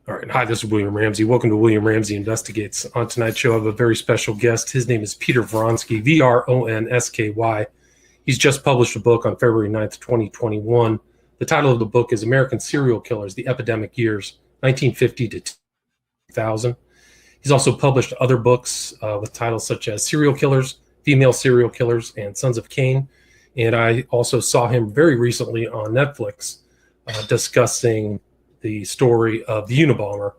All right. Hi, this is William Ramsey. Welcome to William Ramsey Investigates. On tonight's show, I have a very special guest. His name is Peter Vronsky, Vronsky. He's just published a book on February 9th, 2021. The title of the book is American Serial Killers, The Epidemic Years, 1950 to 2000. He's also published other books with titles such as Serial Killers, Female Serial Killers, and Sons of Cain. And I also saw him very recently on Netflix discussing the story of the Unabomber,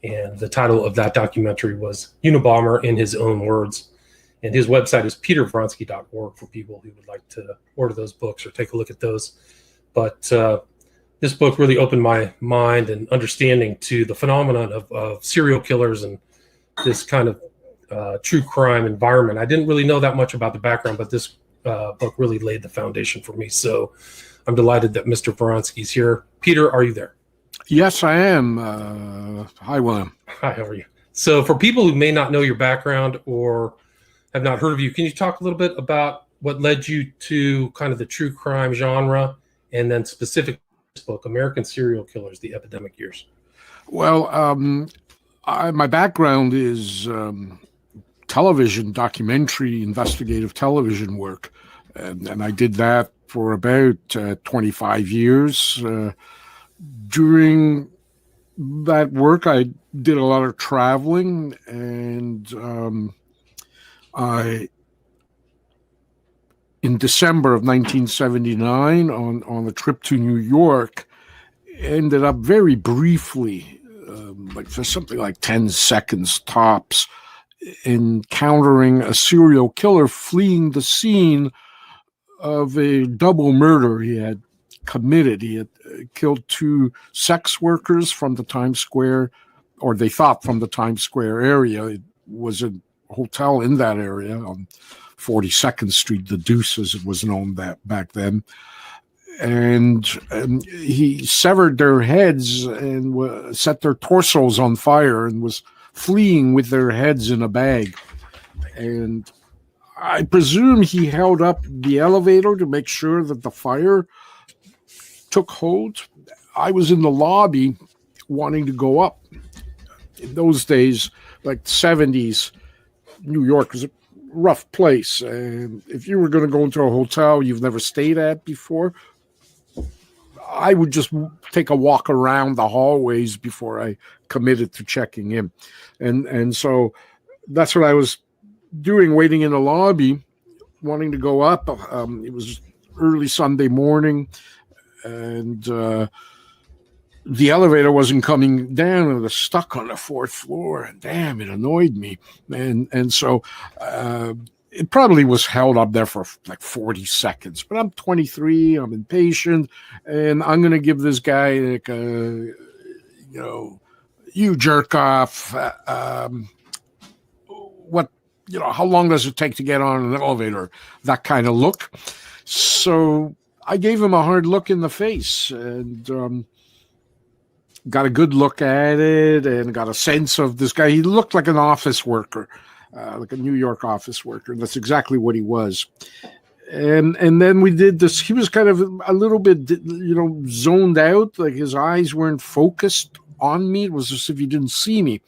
and the title of that documentary was Unabomber in His Own Words. And his website is petervronsky.org for people who would like to order those books or take a look at those. But this book really opened my mind and understanding to the phenomenon of serial killers and this kind of true crime environment. I didn't really know that much about the background, but this book really laid the foundation for me. So I'm delighted that Mr. Vronsky's here. Peter, are you there? Yes, I am. Hi, William. Hi, how are you? So for people who may not know your background or have not heard of you, can you talk a little bit about what led you to kind of the true crime genre and then specific this book, American Serial Killers, The Epidemic Years? Well, my background is television, documentary, investigative television work. And I did that for about 25 years. During that work, I did a lot of traveling, and in December of 1979, on a trip to New York, ended up very briefly, like for something like 10 seconds tops, encountering a serial killer fleeing the scene of a double murder he had committed. He had killed two sex workers from the Times Square, or they thought from the Times Square area. It was a hotel in that area on 42nd Street, the Deuce as it was known back then. And he severed their heads and set their torsos on fire and was fleeing with their heads in a bag. And I presume he held up the elevator to make sure that the fire took hold. I was in the lobby wanting to go up. In those days, like 70s, New York was a rough place. And if you were going to go into a hotel you've never stayed at before, I would just take a walk around the hallways before I committed to checking in. And so that's what I was doing, waiting in the lobby, wanting to go up. It was early Sunday morning, and the elevator wasn't coming down. It was stuck on the fourth floor, and damn, it annoyed me. And so it probably was held up there for like 40 seconds. But I'm 23, I'm impatient, and I'm going to give this guy, like, you jerk off. How long does it take to get on an elevator? That kind of look. So I gave him a hard look in the face and got a good look at it and got a sense of this guy. He looked like an office worker, like a New York office worker. And that's exactly what he was. And then we did this. He was kind of a little bit, zoned out. Like his eyes weren't focused on me. It was as if he didn't see me.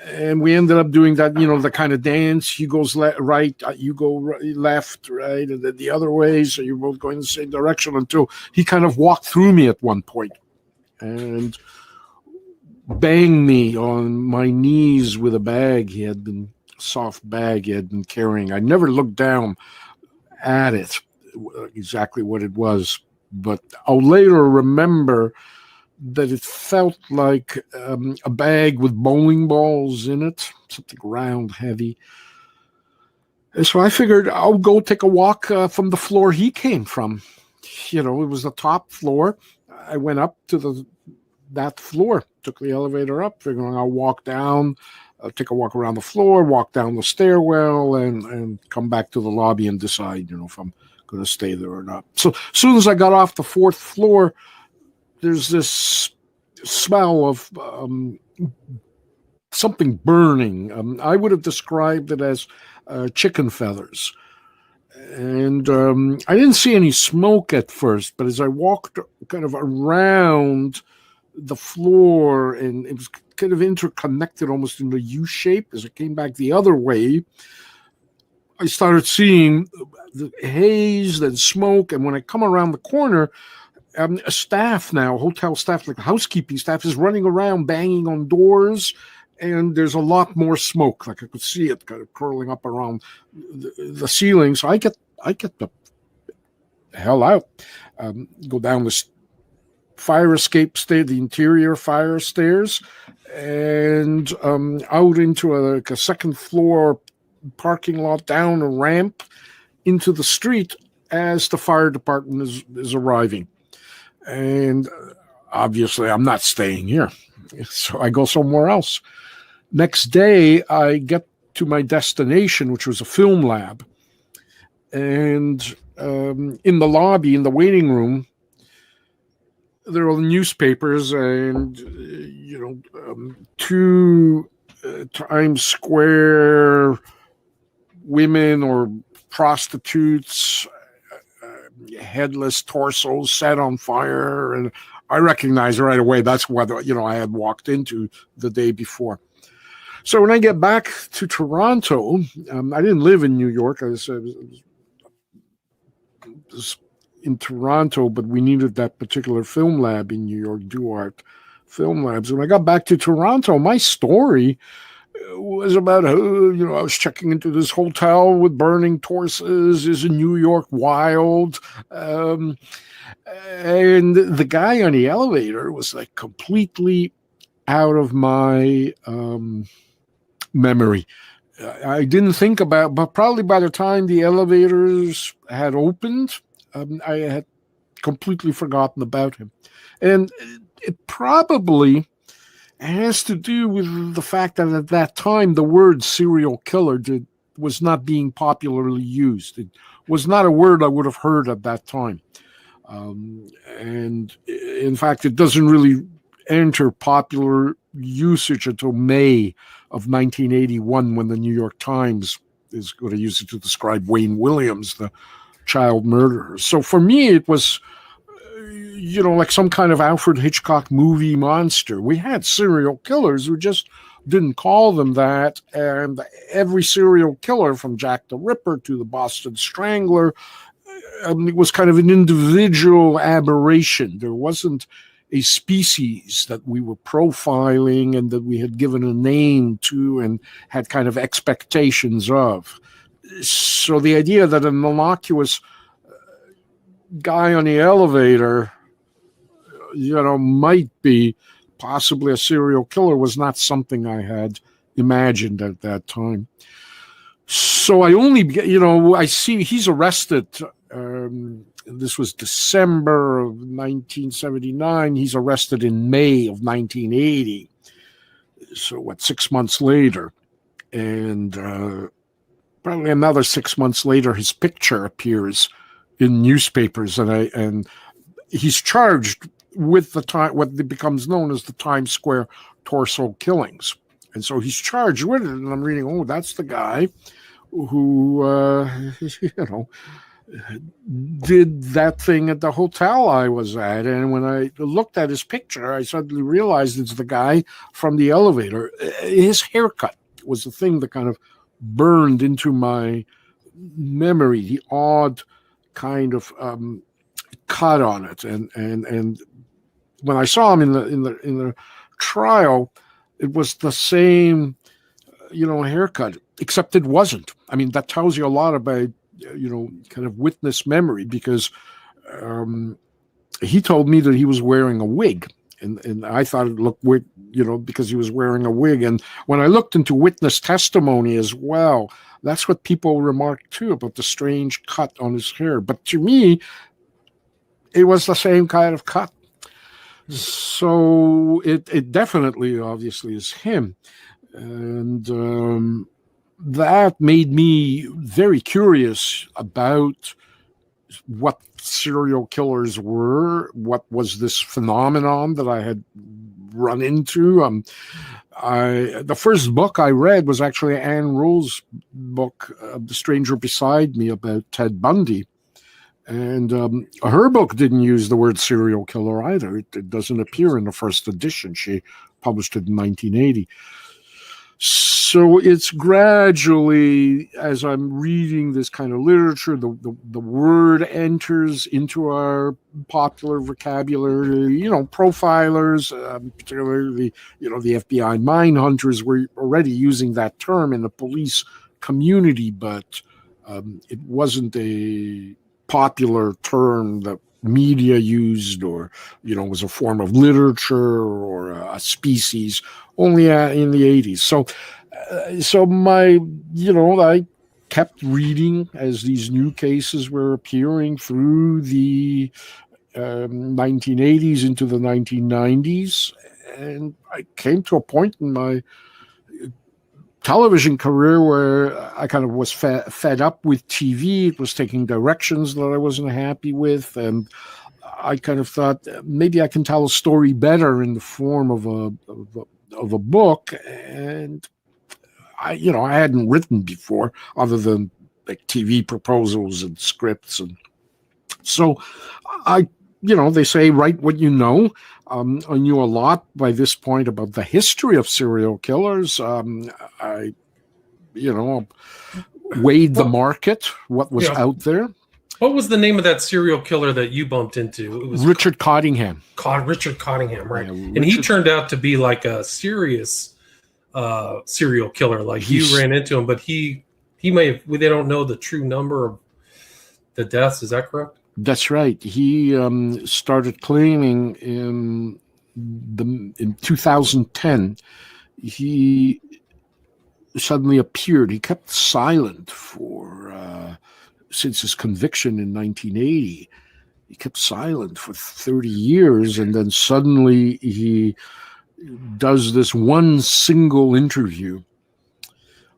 And we ended up doing that, the kind of dance. He goes right, you go left, right, and then the other way. So you're both going the same direction until he kind of walked through me at one point and banged me on my knees with a bag. Soft bag he had been carrying. I never looked down at it, exactly what it was. But I'll later remember that it felt like a bag with bowling balls in it, something round, heavy. And so I figured I'll go take a walk from the floor he came from. It was the top floor. I went up to that floor, took the elevator up, figuring I'll walk down, take a walk around the floor, walk down the stairwell, and come back to the lobby and decide, if I'm going to stay there or not. So as soon as I got off the fourth floor, there's this smell of something burning. I would have described it as chicken feathers. And I didn't see any smoke at first, but as I walked kind of around the floor, and it was kind of interconnected almost in a U shape. As I came back the other way, I started seeing the haze and smoke. And when I come around the corner, a staff now, hotel staff, like housekeeping staff, is running around banging on doors. And there's a lot more smoke. Like I could see it kind of curling up around the ceiling. So I get the hell out. Go down the fire escape stair, the interior fire stairs, and out into a second floor parking lot, down a ramp into the street as the fire department is arriving. And obviously I'm not staying here, so I go somewhere else. Next day I get to my destination, which was a film lab, and in the lobby, in the waiting room, there are newspapers and two Times Square women or prostitutes, headless torsos set on fire, and I recognized right away that's what I had walked into the day before. So when I get back to Toronto, I didn't live in New York. I was in Toronto, but we needed that particular film lab in New York, Duart Film Labs. When I got back to Toronto, my story was about I was checking into this hotel with burning torsos. Is in New York wild? And the guy on the elevator was like completely out of my memory. I didn't think about, but probably by the time the elevators had opened, I had completely forgotten about him. And it probably has to do with the fact that at that time, the word serial killer was not being popularly used. It was not a word I would have heard at that time. And in fact, it doesn't really enter popular usage until May of 1981, when the New York Times is going to use it to describe Wayne Williams, the child murderer. So for me, it was, like some kind of Alfred Hitchcock movie monster. We had serial killers, we just didn't call them that. And every serial killer, from Jack the Ripper to the Boston Strangler, it was kind of an individual aberration. There wasn't a species that we were profiling and that we had given a name to and had kind of expectations of. So the idea that an innocuous guy on the elevator, might be possibly a serial killer was not something I had imagined at that time. So I only, I see he's arrested. This was December of 1979. He's arrested in May of 1980. So 6 months later? And probably another 6 months later, his picture appears in newspapers, and he's charged with what becomes known as the Times Square torso killings. And so he's charged with it, and I'm reading, that's the guy who, did that thing at the hotel I was at. And when I looked at his picture, I suddenly realized it's the guy from the elevator. His haircut was the thing that kind of burned into my memory, the odd kind of cut on it. And when I saw him in the trial, it was the same, haircut, except it wasn't. I mean, that tells you a lot about, kind of witness memory, because he told me that he was wearing a wig. And I thought it looked weird, because he was wearing a wig. And when I looked into witness testimony as well, that's what people remarked too, about the strange cut on his hair. But to me, it was the same kind of cut. So it definitely, obviously, is him. And that made me very curious about what serial killers were, what was this phenomenon that I had run into. The first book I read was actually Anne Rule's book, The Stranger Beside Me, about Ted Bundy. And her book didn't use the word serial killer either. It doesn't appear in the first edition. She published it in 1980. So it's gradually, as I'm reading this kind of literature, the word enters into our popular vocabulary. Profilers, particularly, the FBI mine hunters were already using that term in the police community, but it wasn't a popular term that media used, or was a form of literature or a species, only in the 80s. So I kept reading as these new cases were appearing through the 1980s into the 1990s, and I came to a point in my television career where I kind of was fed up with TV. It was taking directions that I wasn't happy with, and I kind of thought maybe I can tell a story better in the form of a book. And I hadn't written before other than like TV proposals and scripts, and so they say write what you know. I knew a lot by this point about the history of serial killers. I weighed the market, what was out there. What was the name of that serial killer that you bumped into? It was Richard Cottingham. Richard Cottingham, right? Yeah, and he turned out to be like a serious serial killer. Like you ran into him, but he may have. They don't know the true number of the deaths. Is that correct? That's right. He started claiming in 2010. He suddenly appeared. He kept silent since his conviction in 1980. He kept silent for 30 years, and then suddenly he does this one single interview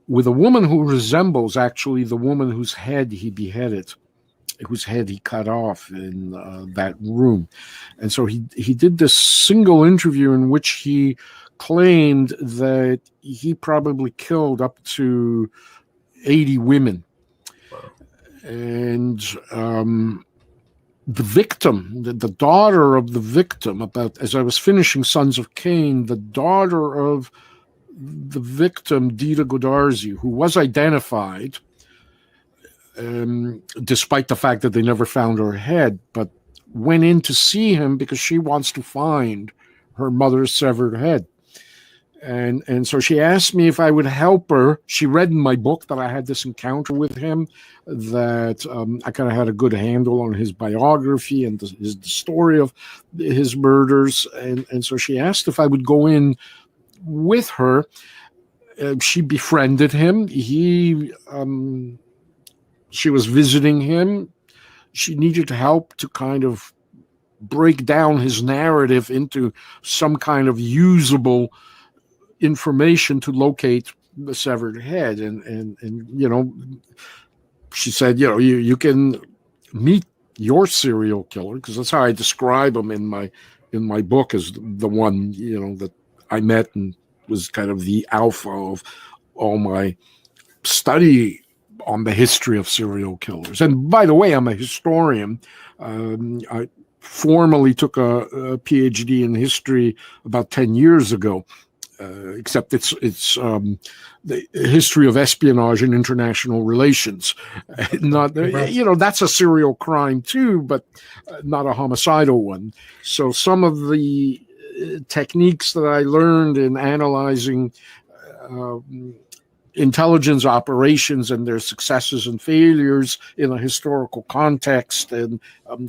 with a woman who resembles actually the woman whose head he beheaded, whose head he cut off in that room. And so he did this single interview in which he claimed that he probably killed up to 80 women. And the victim, the daughter of the victim, as I was finishing Sons of Cain, the daughter of the victim, Dita Godarzi, who was identified, despite the fact that they never found her head, but went in to see him because she wants to find her mother's severed head. And so she asked me if I would help her. She read in my book that I had this encounter with him, that I kind of had a good handle on his biography and the story of his murders. And so she asked if I would go in with her. She befriended him. She was visiting him. She needed help to kind of break down his narrative into some kind of usable information to locate the severed head. And she said, you can meet your serial killer, because that's how I describe him in my book, as the one, that I met and was kind of the alpha of all my study on the history of serial killers. And by the way, I'm a historian. I formally took a PhD in history about 10 years ago. Except it's the history of espionage and international relations. Not, that's a serial crime too, but not a homicidal one. So some of the techniques that I learned in analyzing intelligence operations and their successes and failures in a historical context and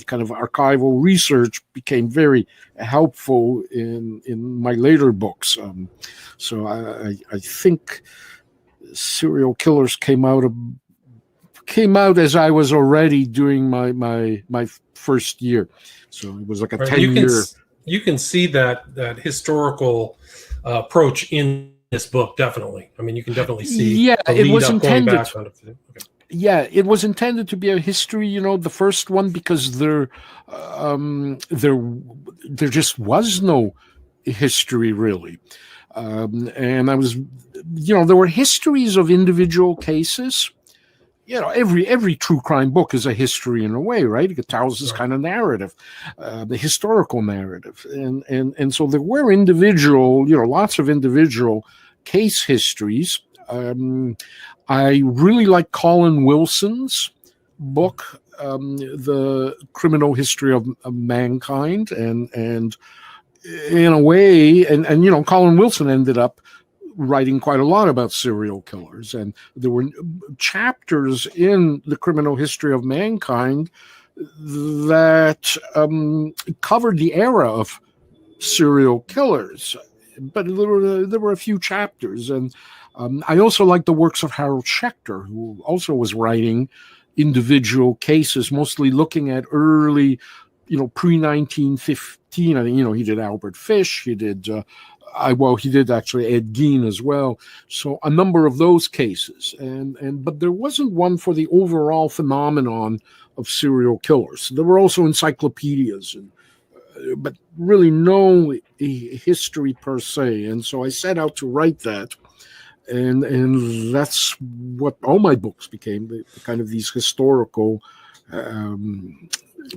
kind of archival research became very helpful in my later books. So I think serial killers came out as I was already doing my first year. So it was like a 10-year. You can see that historical approach in this book, definitely. I mean, you can definitely see. Yeah, it was intended. Okay. Yeah, it was intended to be a history. The first one, because there just was no history really, and I was, there were histories of individual cases, every true crime book is a history in a way, right? It tells this kind of narrative, the historical narrative, and so there were lots of individual case histories. I really like Colin Wilson's book, The Criminal History of Mankind, and in a way, and Colin Wilson ended up writing quite a lot about serial killers, and there were chapters in The Criminal History of Mankind that covered the era of serial killers, but there were a few chapters. And I also like the works of Harold Schechter, who also was writing individual cases, mostly looking at early, pre-1915. I think, he did Albert Fish, he did he did actually Ed Gein as well. So a number of those cases, but there wasn't one for the overall phenomenon of serial killers. There were also encyclopedias, but really no history per se. And so I set out to write that, and that's what all my books became, the kind of these historical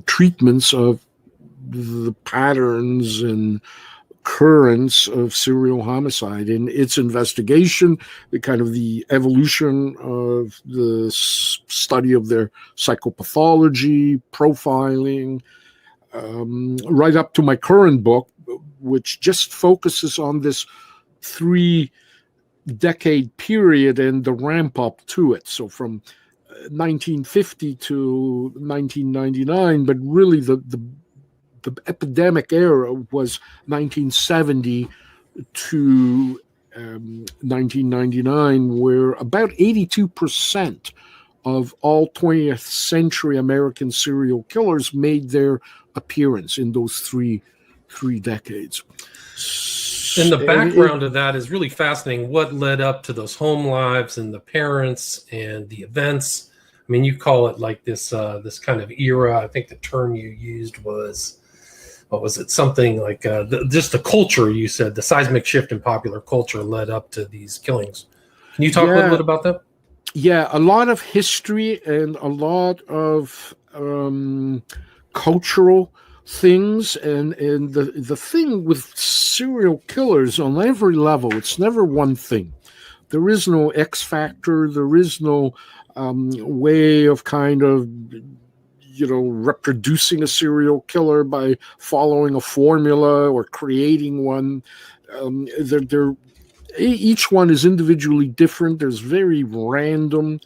treatments of the patterns and currents of serial homicide and its investigation, the kind of the evolution of the study of their psychopathology, profiling, right up to my current book, which just focuses on this 3-decade period and the ramp up to it. So from 1950 to 1999, but really the epidemic era was 1970 to 1999, where about 82% of all 20th century American serial killers made their appearance in those three decades. And the background of that is really fascinating. What led up to those home lives and the parents and the events? I mean, you call it like this kind of era. I think the term you used was, what was it? Something like just the culture. You said the seismic shift in popular culture led up to these killings. Can you talk a little bit about that? Yeah, a lot of history and a lot of cultural things, and the thing with serial killers on every level, it's never one thing. There is no X factor. There is no way of kind of reproducing a serial killer by following a formula or creating one. Each one is individually different. There's very random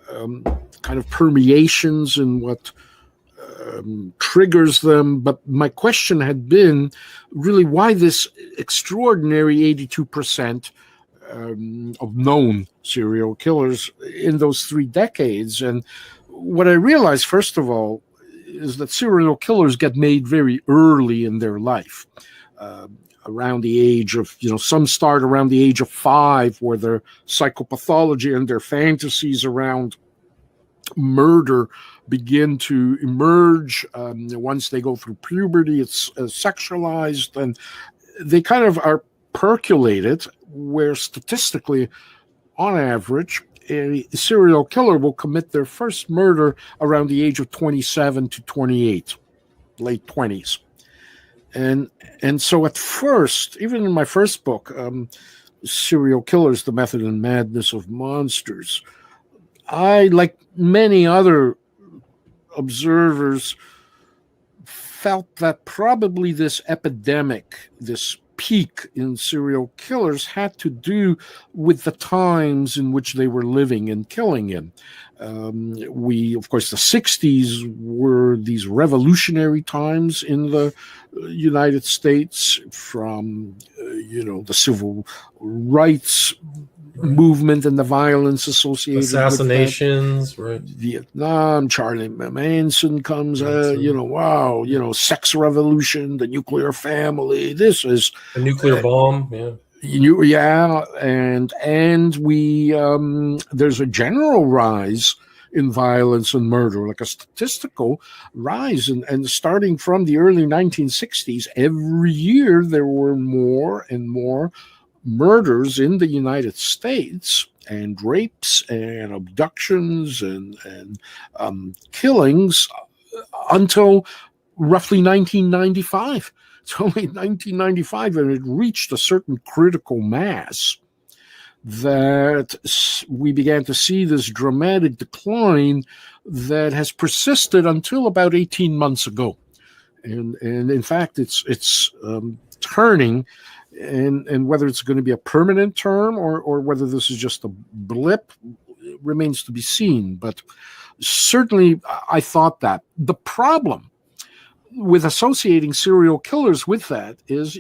kind of permeations in what triggers them. But my question had been really why this extraordinary 82% of known serial killers in those 3 decades. And what I realized, first of all, is that serial killers get made very early in their life, around the age of, some start around the age of 5, where their psychopathology and their fantasies around murder begin to emerge. Once they go through puberty, it's sexualized, and they kind of are percolated, where statistically, on average, a serial killer will commit their first murder around the age of 27 to 28, late 20s. And so at first, even in my first book, Serial Killers, The Method and Madness of Monsters, I, like many other observers, felt that probably this epidemic, this peak in serial killers, had to do with the times in which they were living and killing in. Of course, the 60s were these revolutionary times in the United States, from, the civil rights movement and the violence associated assassinations, with right? Vietnam, Charlie Manson comes, sex revolution, the nuclear family. This is a nuclear bomb, and we there's a general rise in violence and murder, like a statistical rise, and starting from the early 1960s, every year there were more and more murders in the United States, and rapes and abductions and killings until roughly 1995. It's only 1995, and it reached a certain critical mass that we began to see this dramatic decline that has persisted until about 18 months ago. And in fact, it's turning, and whether it's going to be a permanent term or whether this is just a blip remains to be seen. But certainly, I thought that. The problem with associating serial killers with that is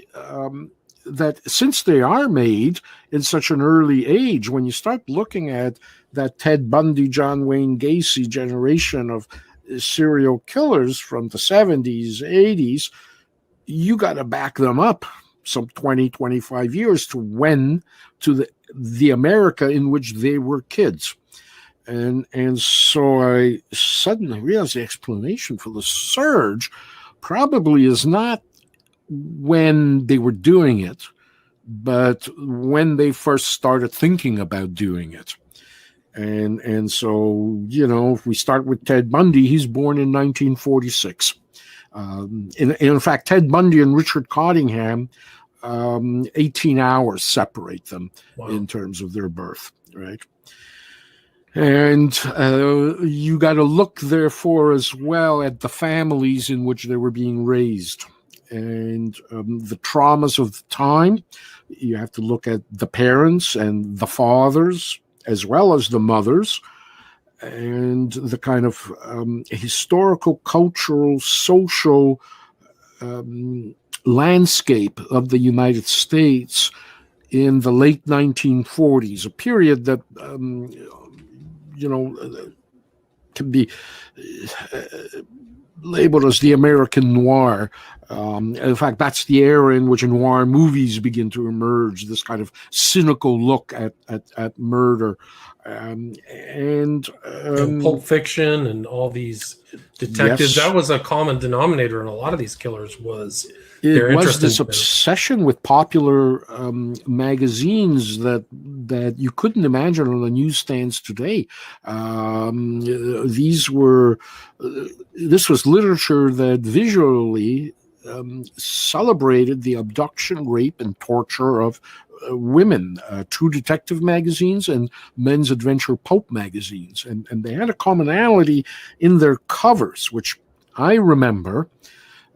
that since they are made in such an early age, when you start looking at that Ted Bundy, John Wayne Gacy generation of serial killers from the 70s, 80s, you got to back them up some 20, 25 years to the America in which they were kids. And so I suddenly realized the explanation for the surge probably is not when they were doing it, but when they first started thinking about doing it. And so, if we start with Ted Bundy, he's born in 1946. In fact, Ted Bundy and Richard Cottingham, 18 hours separate them. Wow. In terms of their birth, right? And you got to look, therefore, as well at the families in which they were being raised. And the traumas of the time, you have to look at the parents and the fathers, as well as the mothers, and the kind of historical, cultural, social landscape of the United States in the late 1940s, a period that, can be labeled as the American noir. In fact, that's the era in which noir movies begin to emerge, this kind of cynical look at murder. And Pulp Fiction and all these detectives, yes. That was a common denominator in a lot of these killers was their interest this obsession with popular magazines that you couldn't imagine on the newsstands today. This was literature that visually celebrated the abduction, rape, and torture of women, True Detective magazines and men's adventure pulp magazines. And they had a commonality in their covers, which I remember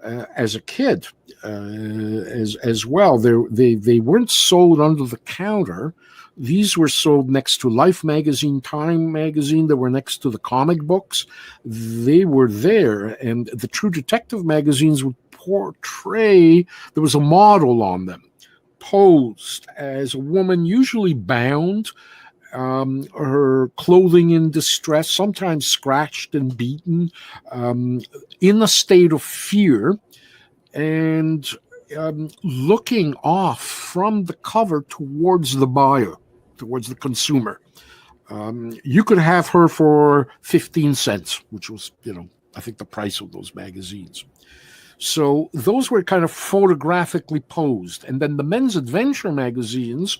as a kid as well. They weren't sold under the counter. These were sold next to Life magazine, Time magazine. They were next to the comic books. They were there. And the True Detective magazines would portray, there was a model on them, posed as a woman, usually bound, her clothing in distress, sometimes scratched and beaten, in a state of fear, and looking off from the cover towards the buyer, towards the consumer. You could have her for 15 cents, which was, I think the price of those magazines. So those were kind of photographically posed. And then the men's adventure magazines,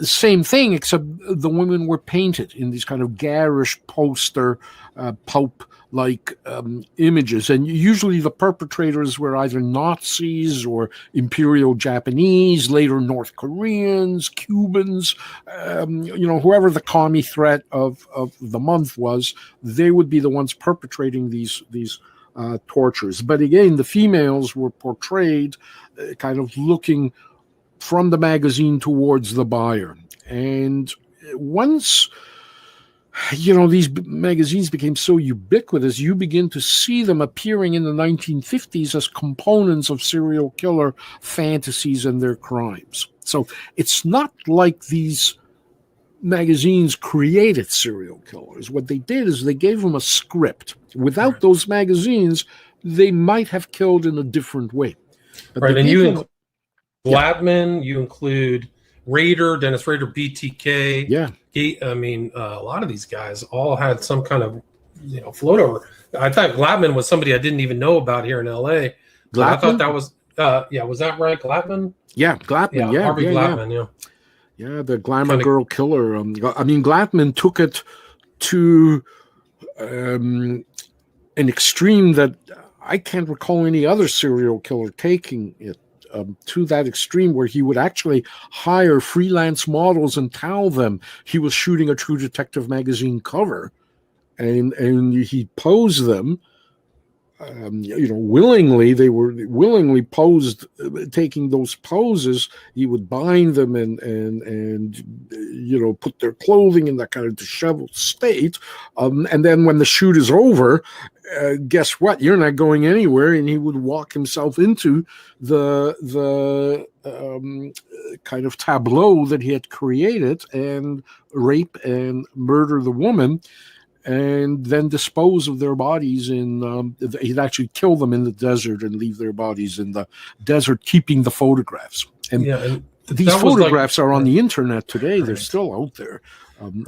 same thing, except the women were painted in these kind of garish poster, pulp-like images. And usually the perpetrators were either Nazis or Imperial Japanese, later North Koreans, Cubans, whoever the commie threat of the month was, they would be the ones perpetrating these tortures. But again, the females were portrayed kind of looking from the magazine towards the buyer. And once, these magazines became so ubiquitous, you begin to see them appearing in the 1950s as components of serial killer fantasies and their crimes. So it's not like these magazines created serial killers. What they did is they gave them a script. Without those magazines, they might have killed in a different way. But right, and you include Blattman, you include Rader, Dennis Rader, BTK. Yeah. I mean, a lot of these guys all had some kind of, float over. I thought Glattman was somebody I didn't even know about here in LA. I thought that was, was that right? Glattman? Yeah, Glattman. Yeah, Harvey Glattman, yeah. Yeah, the glamour Kinda, girl killer. I mean, Glatman took it to um, an extreme that I can't recall any other serial killer taking it to that extreme, where he would actually hire freelance models and tell them he was shooting a True Detective magazine cover, and he'd pose them. Willingly, they were willingly posed, taking those poses. He would bind them and put their clothing in that kind of disheveled state. And then when the shoot is over, guess what? You're not going anywhere. And he would walk himself into the kind of tableau that he had created and rape and murder the woman, and then dispose of their bodies he'd actually kill them in the desert and leave their bodies in the desert, keeping the photographs. And yeah, and these that was photographs are on the internet today. They're Right. still out there.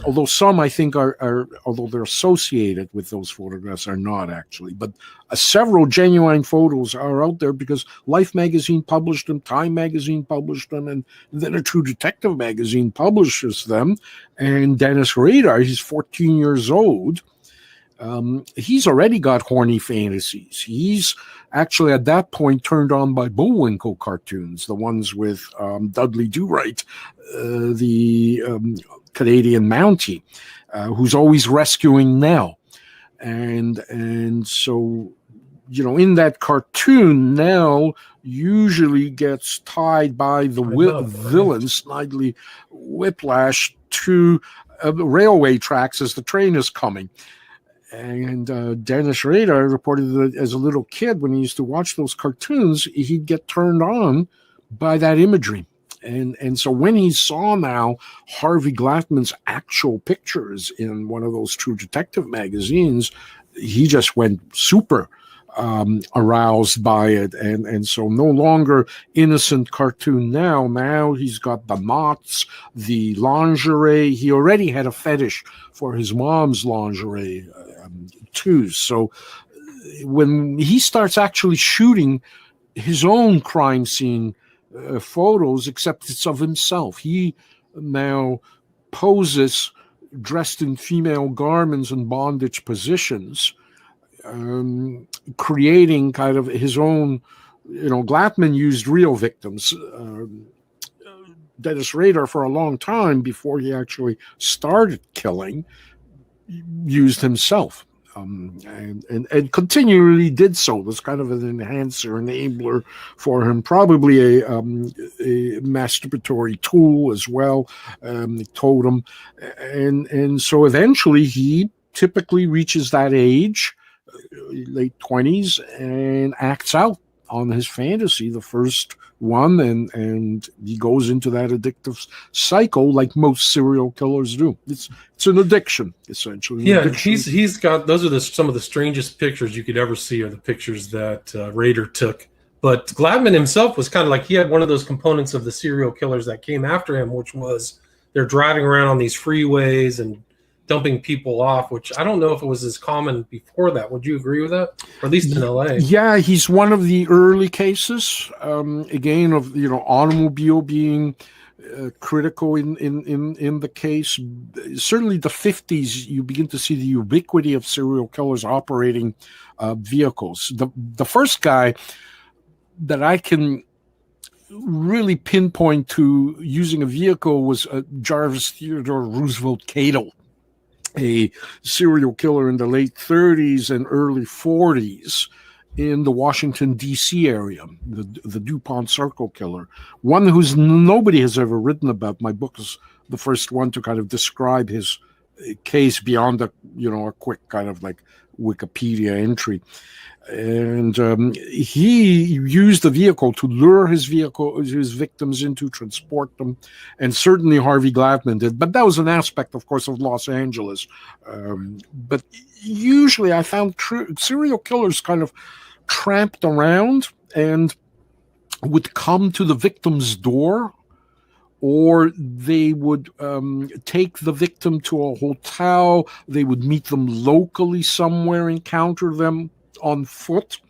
Although some, I think, although they're associated with those photographs, are not actually. But several genuine photos are out there because Life magazine published them, Time magazine published them, and then a True Detective magazine publishes them. And Dennis Rader, he's 14 years old. He's already got horny fantasies. He's actually at that point turned on by Bullwinkle cartoons, the ones with Dudley Do-Right, the Canadian Mountie, who's always rescuing Nell. And so, in that cartoon, Nell usually gets tied by the villain, Snidely Whiplash, to railway tracks as the train is coming. And Dennis Rader reported that as a little kid, when he used to watch those cartoons, he'd get turned on by that imagery. And so when he saw now Harvey Glatman's actual pictures in one of those True Detective magazines, he just went super aroused by it. And so no longer innocent cartoon now he's got the knots, the lingerie. He already had a fetish for his mom's lingerie too. So when he starts actually shooting his own crime scene photos, except it's of himself, he now poses dressed in female garments and bondage positions, creating kind of his own. Glatman used real victims. Dennis Rader, for a long time before he actually started killing, used himself. And continually did so. Was kind of an enhancer, enabler for him, probably a masturbatory tool as well, totem. And so eventually he typically reaches that age, late 20s, and acts out on his fantasy, the first one, and he goes into that addictive cycle like most serial killers do. It's an addiction, essentially. Yeah, addiction. he's got, those are some of the strangest pictures you could ever see, are the pictures that Rader took. But Glatman himself was kind of like, he had one of those components of the serial killers that came after him, which was they're driving around on these freeways and dumping people off, which I don't know if it was as common before that. Would you agree with that? Or at least in LA? Yeah, he's one of the early cases, again, of automobile being critical in the case. Certainly the 50s, you begin to see the ubiquity of serial killers operating vehicles. The first guy that I can really pinpoint to using a vehicle was Jarvis Theodore Roosevelt Cato, a serial killer in the late 30s and early 40s in the Washington, D.C. area, the DuPont Circle killer, one who's nobody has ever written about. My book is the first one to kind of describe his case beyond a quick kind of like Wikipedia entry. And he used the vehicle to lure his victims into, transport them, and certainly Harvey Glatman did. But that was an aspect, of course, of Los Angeles. But usually, I found serial killers kind of tramped around and would come to the victim's door, or they would take the victim to a hotel. They would meet them locally somewhere, encounter them on foot,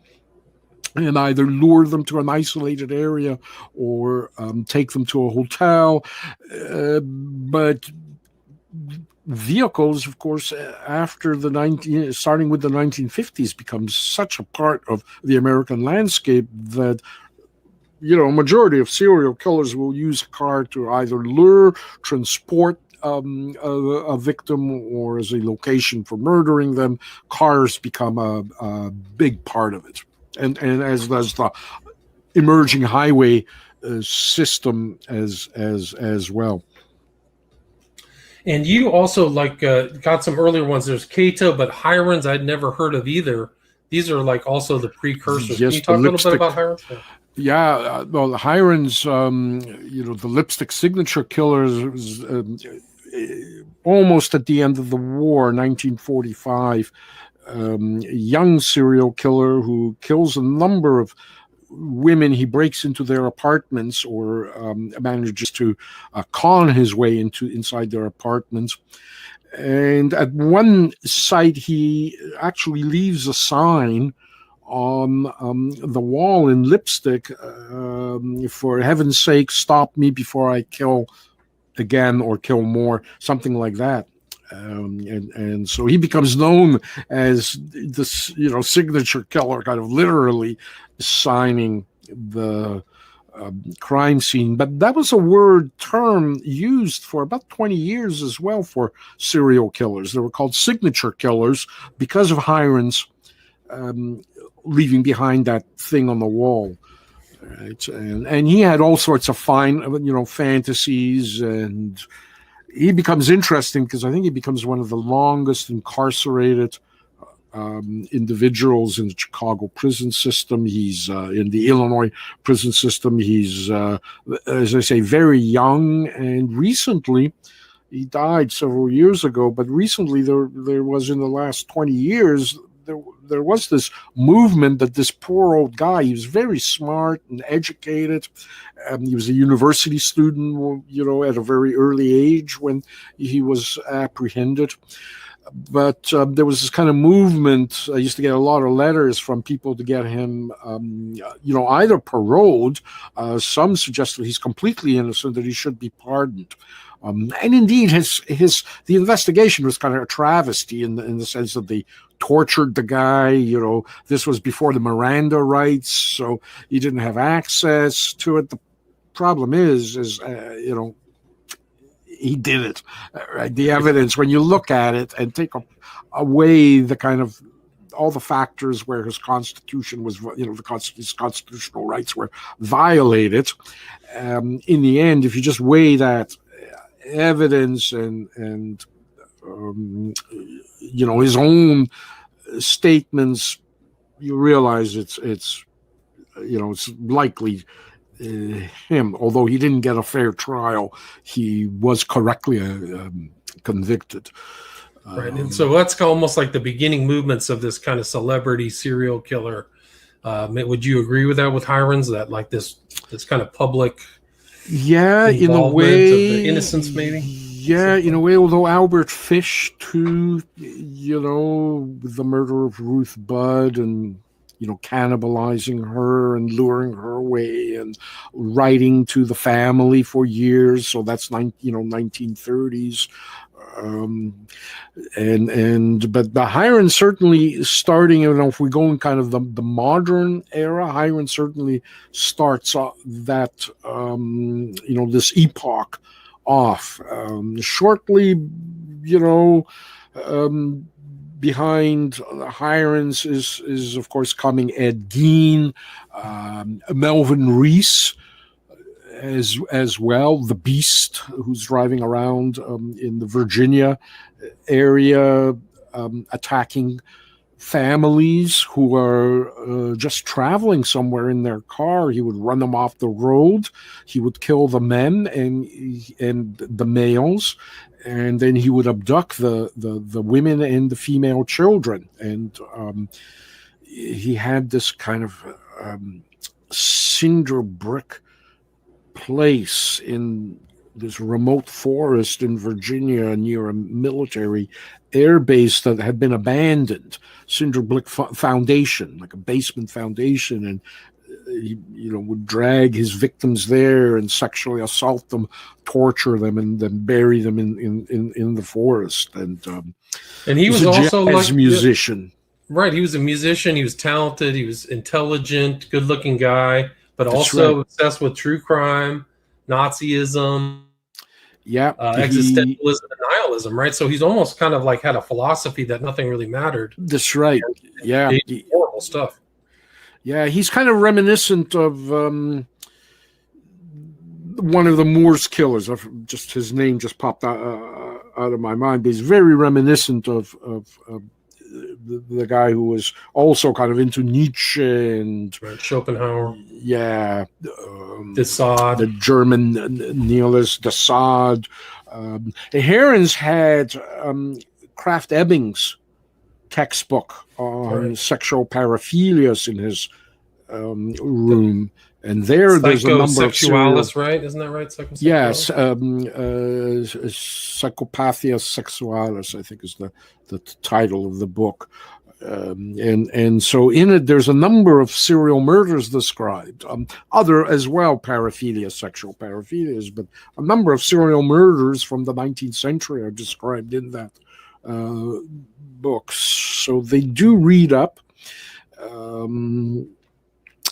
and either lure them to an isolated area or take them to a hotel. But vehicles, of course, after starting with the 1950s, becomes such a part of the American landscape that a majority of serial killers will use a car to either lure, transport a victim, or as a location for murdering them. Cars become a big part of it, and as does the emerging highway system as well. And you also got some earlier ones. There's Cato, but Hirons I'd never heard of either. These are also the precursors. Yes, Can you talk a little bit about Hirons? Yeah, well, Hirons, the lipstick signature killers was almost at the end of the war, 1945. Young serial killer who kills a number of women. He breaks into their apartments or manages to con his way inside their apartments. And at one site, he actually leaves a sign on the wall in lipstick, for heaven's sake, stop me before I kill again or kill more, something like that. And so he becomes known as this, signature killer, kind of literally signing the crime scene. But that was a term used for about 20 years as well for serial killers. They were called signature killers because of Hirons leaving behind that thing on the wall. Right? And he had all sorts of fine, fantasies, and he becomes interesting because I think he becomes one of the longest incarcerated individuals in the Chicago prison system. He's in the Illinois prison system. He's, as I say, very young, and recently, he died several years ago, but recently there was, in the last 20 years, there was this movement that this poor old guy, he was very smart and educated. He was a university student, at a very early age when he was apprehended. But there was this kind of movement. I used to get a lot of letters from people to get him, either paroled. Some suggested he's completely innocent, that he should be pardoned. And indeed, the investigation was kind of a travesty in the sense that they tortured the guy. This was before the Miranda rights, so he didn't have access to it. The problem is he did it. Right? The evidence, when you look at it and take away the kind of all the factors where his constitution was, his constitutional rights were violated. In the end, if you just weigh that evidence and his own statements, you realize it's likely him. Although he didn't get a fair trial, he was correctly convicted. Right, and so that's almost like the beginning movements of this kind of celebrity serial killer. Would you agree with that with Hirons, that this kind of public? Yeah, in a way, of the innocence, maybe. Yeah, in a way. Although Albert Fish, too, the murder of Ruth Budd and cannibalizing her and luring her away and writing to the family for years. So that's 1930s. But the Hirons certainly starting, if we go in kind of the modern era, Hirons certainly starts that, this epoch off. Shortly, behind Hirons is of course coming Ed Gein, Melvin Reese, as well, the Beast, who's driving around in the Virginia area, attacking families who are just traveling somewhere in their car. He would run them off the road. He would kill the men and the males, and then he would abduct the women and the female children. And he had this kind of cinder brick place in this remote forest in Virginia near a military air base that had been abandoned, cinder brick foundation, like a basement foundation, and he, would drag his victims there and sexually assault them, torture them, and then bury them in the forest. And he was also like musician. Right, he was a musician. He was talented. He was intelligent, good-looking guy, but also obsessed with true crime, Nazism, existentialism, and nihilism. Right, so he's almost kind of like had a philosophy that nothing really mattered. That's right. And horrible stuff. Yeah, he's kind of reminiscent of one of the Moors killers. Just his name just popped out of my mind. But he's very reminiscent of the guy who was also kind of into Nietzsche and Schopenhauer. Yeah, de Sade, the German nihilist de Sade. Herons had Kraft Ebbing's textbook on sexual paraphilias in his room, and there's a number of Psychosexualis, right? Isn't that right? Yes, Psychopathia Sexualis, I think, is the title of the book. And so in it, there's a number of serial murders described, other as well, paraphilia, sexual paraphilias, but a number of serial murders from the 19th century are described in that books. So they do read up.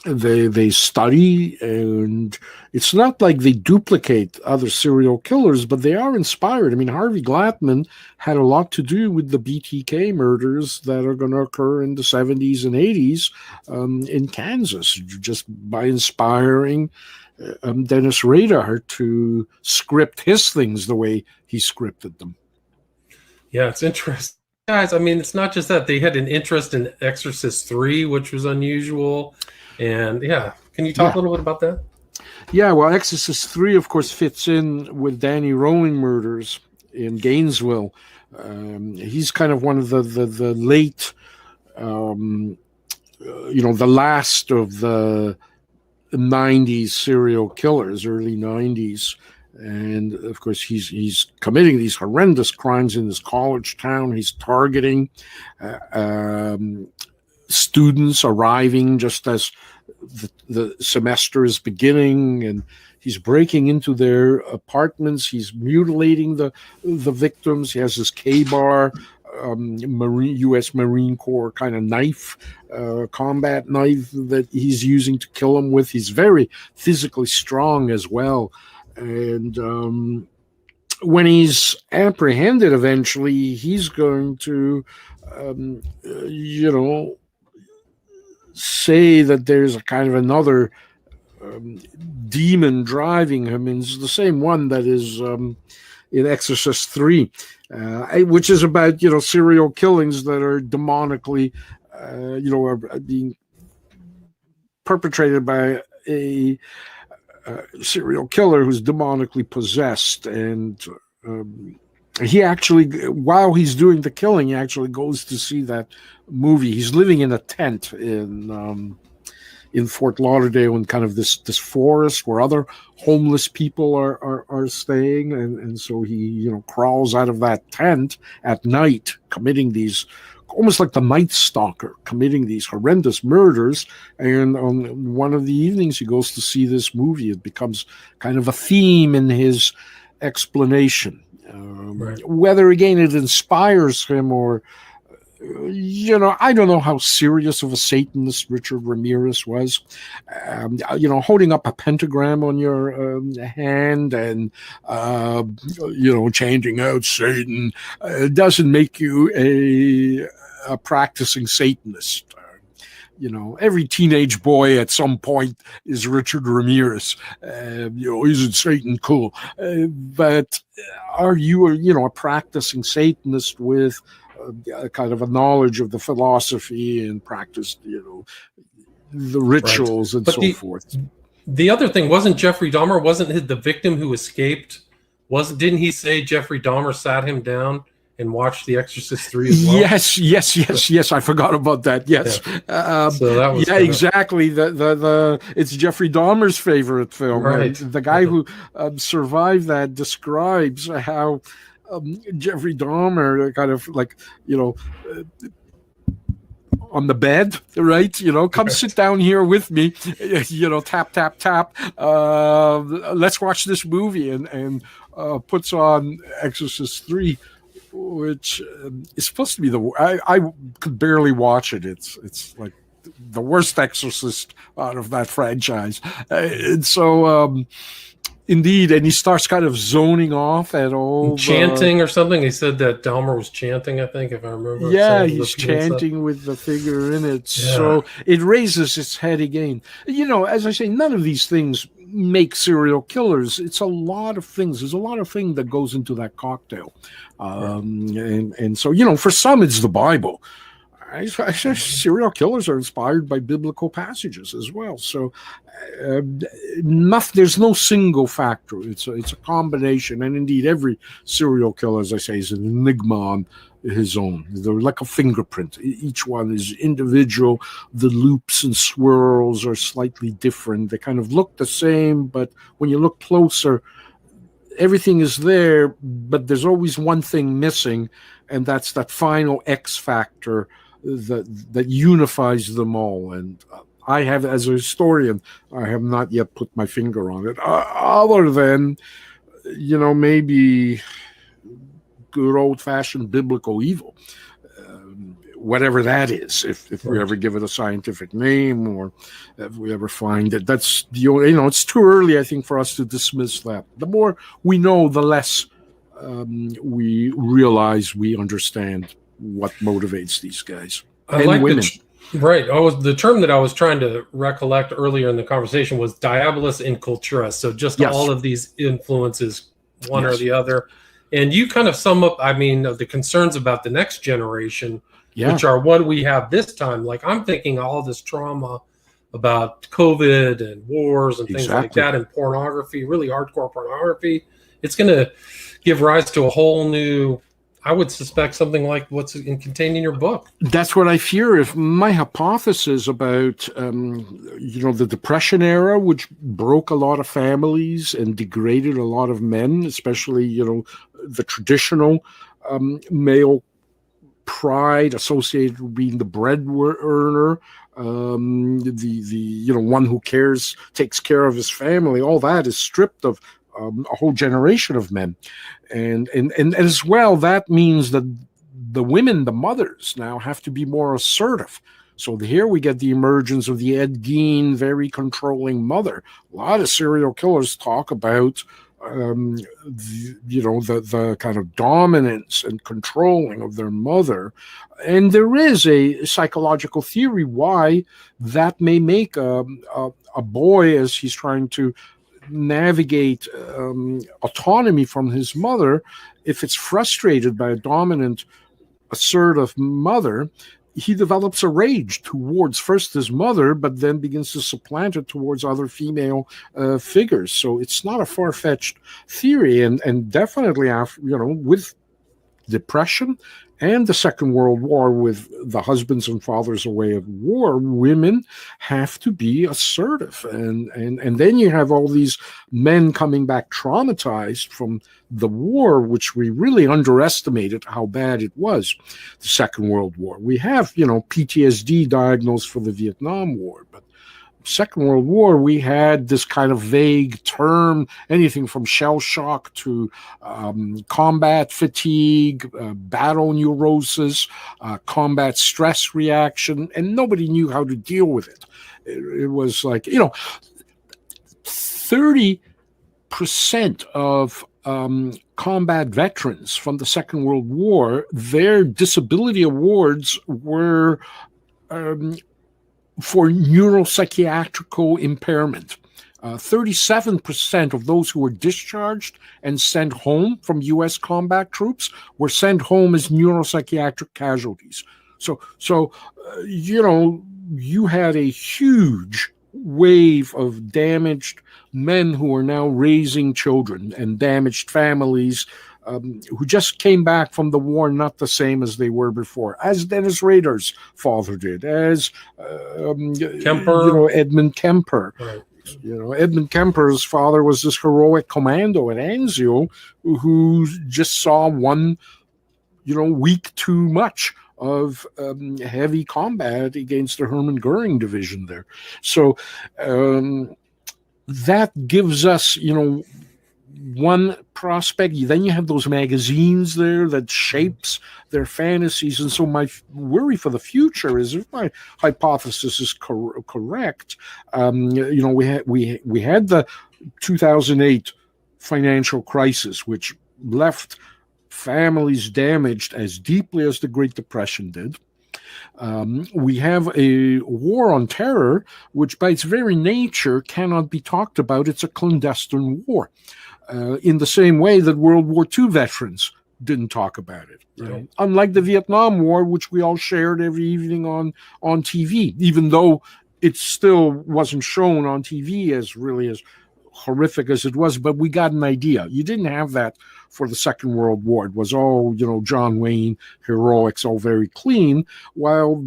They study, and it's not like they duplicate other serial killers, but they are inspired. I mean, Harvey Glattman had a lot to do with the BTK murders that are going to occur in the 70s and 80s in Kansas, just by inspiring Dennis Rader to script his things the way he scripted them. Yeah, it's interesting. Guys, I mean, it's not just that. They had an interest in Exorcist 3, which was unusual. And can you talk a little bit about that? Yeah, well, Exorcist 3, of course, fits in with Danny Rowling murders in Gainesville. He's kind of one of the late, the last of the 90s serial killers, early 90s. And of course, he's committing these horrendous crimes in this college town. He's targeting students arriving just as the semester is beginning, and he's breaking into their apartments. He's mutilating the victims. He has this K-bar, U.S. Marine Corps kind of knife, combat knife that he's using to kill them with. He's very physically strong as well. And when he's apprehended eventually, he's going to, say that there's a kind of another demon driving him, and it's the same one that is in Exorcist 3, which is about, serial killings that are demonically, are being perpetrated by a serial killer who's demonically possessed. And he actually, while he's doing the killing, he actually goes to see that movie. He's living in a tent in Fort Lauderdale, in kind of this forest where other homeless people are staying, and so he crawls out of that tent at night, committing these, almost like the Night Stalker, committing these horrendous murders. And on one of the evenings he goes to see this movie. It becomes kind of a theme in his explanation. Whether, again, it inspires him or, I don't know how serious of a Satanist Richard Ramirez was. Holding up a pentagram on your hand and, chanting out Satan doesn't make you a practicing Satanist. Every teenage boy at some point is Richard Ramirez. Isn't Satan cool? But are you, a practicing Satanist with a kind of a knowledge of the philosophy and practice, the rituals and so forth? The other thing, wasn't Jeffrey Dahmer, the victim who escaped? Didn't he say Jeffrey Dahmer sat him down and watch The Exorcist 3 as well? Yes. I forgot about that. Yes. Yeah. So that was exactly. The it's Jeffrey Dahmer's favorite film. Right. And the guy who survived that describes how Jeffrey Dahmer kind of like, on the bed, right? Come sit down here with me, tap, tap, tap. Let's watch this movie and puts on Exorcist 3, which is supposed to be I could barely watch it. It's like the worst Exorcist out of that franchise. And so, indeed, and he starts kind of zoning off at all. Chanting or something. He said that Dahmer was chanting, I think, if I remember. Yeah, he's chanting with the figure in it. Yeah. So it raises its head again. As I say, none of these things make serial killers. It's a lot of things. There's a lot of things that goes into that cocktail. And so, for some, it's the Bible. Serial killers are inspired by biblical passages as well. So there's no single factor. It's a combination. And indeed, every serial killer, as I say, is an enigma on his own. They're like a fingerprint. Each one is individual. The loops and swirls are slightly different. They kind of look the same, but when you look closer, everything is there, but there's always one thing missing, and that's that final X factor that unifies them all. And I have, as a historian, I have not yet put my finger on it, other than, maybe good old-fashioned biblical evil, whatever that is, if we ever give it a scientific name, or if we ever find it. That's the only, it's too early, I think, for us to dismiss that. The more we know, the less we realize we understand what motivates these guys and like women. Right. The term that I was trying to recollect earlier in the conversation was diabolus in cultura. So just all of these influences, one or the other. And you kind of sum up, the concerns about the next generation, which are what we have this time. Like, I'm thinking all this trauma about COVID and wars and things like that, and pornography, really hardcore pornography. It's going to give rise to a whole new, I would suspect, something like what's contained in your book. That's what I fear. If my hypothesis about, the Depression era, which broke a lot of families and degraded a lot of men, especially, the traditional male pride associated with being the breadwinner, the one who takes care of his family, all that is stripped of a whole generation of men. And as well, that means that the women, the mothers, now have to be more assertive. So here we get the emergence of the Ed Gein, very controlling mother. A lot of serial killers talk about the kind of dominance and controlling of their mother. And there is a psychological theory why that may make a boy, as he's trying to navigate autonomy from his mother, if it's frustrated by a dominant, assertive mother, he develops a rage towards first his mother, but then begins to supplant it towards other female figures. So it's not a far-fetched theory, and definitely after, with depression and the Second World War, with the husbands and fathers away at war, women have to be assertive. And then you have all these men coming back traumatized from the war, which we really underestimated how bad it was, the Second World War. We have, PTSD diagnosed for the Vietnam War, but Second World War, we had this kind of vague term, anything from shell shock to combat fatigue, battle neurosis, combat stress reaction, and nobody knew how to deal with it. It was like, 30% of combat veterans from the Second World War, their disability awards were for neuropsychiatrical impairment. 37% of those who were discharged and sent home from U.S. combat troops were sent home as neuropsychiatric casualties. So you had a huge wave of damaged men who are now raising children and damaged families, who just came back from the war, not the same as they were before, as Dennis Rader's father did, as Kemper. Edmund Kemper. Right. Edmund Kemper's father was this heroic commando at Anzio who just saw one, week too much of heavy combat against the Hermann Goering division there. So that gives us, one prospect. Then you have those magazines there that shapes their fantasies. And so my worry for the future is, if my hypothesis is correct, we had the 2008 financial crisis, which left families damaged as deeply as the Great Depression did. We have a war on terror, which by its very nature cannot be talked about. It's a clandestine war, in the same way that World War II veterans didn't talk about it. Right. Unlike the Vietnam War, which we all shared every evening on TV, even though it still wasn't shown on TV as horrific as it was, but we got an idea. You didn't have that for the Second World War. It was all, John Wayne heroics, all very clean, while,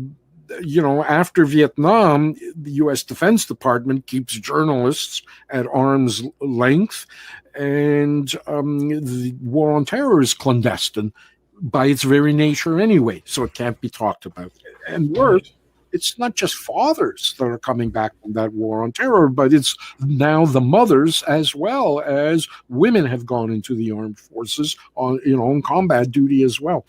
after Vietnam, the U.S. Defense Department keeps journalists at arm's length, and the war on terror is clandestine by its very nature anyway, so it can't be talked about. And worse, it's not just fathers that are coming back from that war on terror, but it's now the mothers as well, as women have gone into the armed forces on combat duty as well.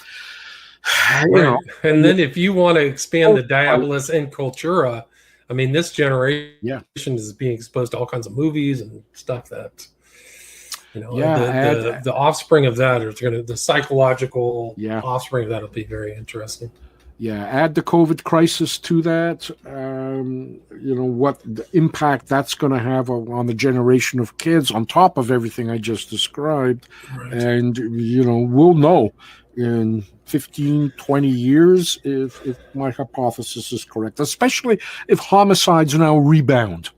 Right. And then if you want to expand the Diabolus and Cultura, this generation is being exposed to all kinds of movies and stuff that, the offspring of that is the psychological offspring of that will be very interesting. Yeah, add the COVID crisis to that, what the impact that's going to have on the generation of kids on top of everything I just described. Right. And, we'll know in 15, 20 years if my hypothesis is correct, especially if homicides now rebound.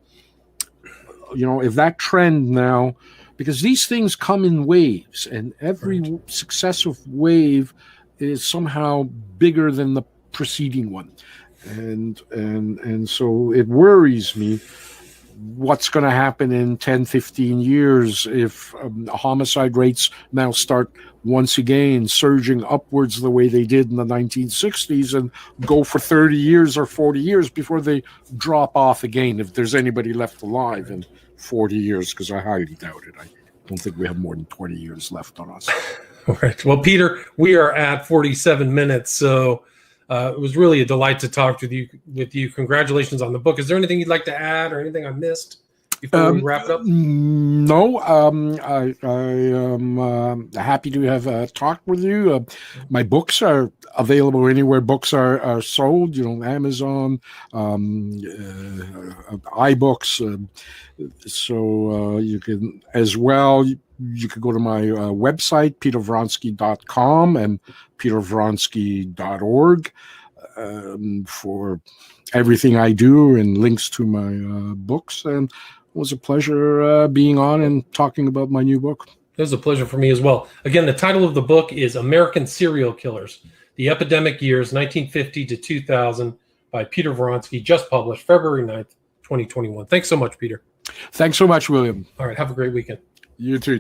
If that trend now, because these things come in waves, and every successive wave is somehow bigger than the preceding one, and so it worries me what's going to happen in 10, 15 years if homicide rates now start once again surging upwards the way they did in the 1960s and go for 30 years or 40 years before they drop off again, if there's anybody left alive in 40 years, because I highly doubt it. I don't think we have more than 20 years left on us. All right. Well, Peter, we are at 47 minutes, so it was really a delight to talk with you. Congratulations on the book. Is there anything you'd like to add or anything I missed before we wrap it up? No. I am happy to have talked with you. My books are available anywhere books are sold, Amazon, iBooks. So you can as well. You could go to my website, petervronsky.com and petervronsky.org for everything I do and links to my books. And it was a pleasure being on and talking about my new book. It was a pleasure for me as well. Again, the title of the book is American Serial Killers, The Epidemic Years, 1950 to 2000, by Peter Vronsky, just published February 9th, 2021. Thanks so much, Peter. Thanks so much, William. All right. Have a great weekend. You too.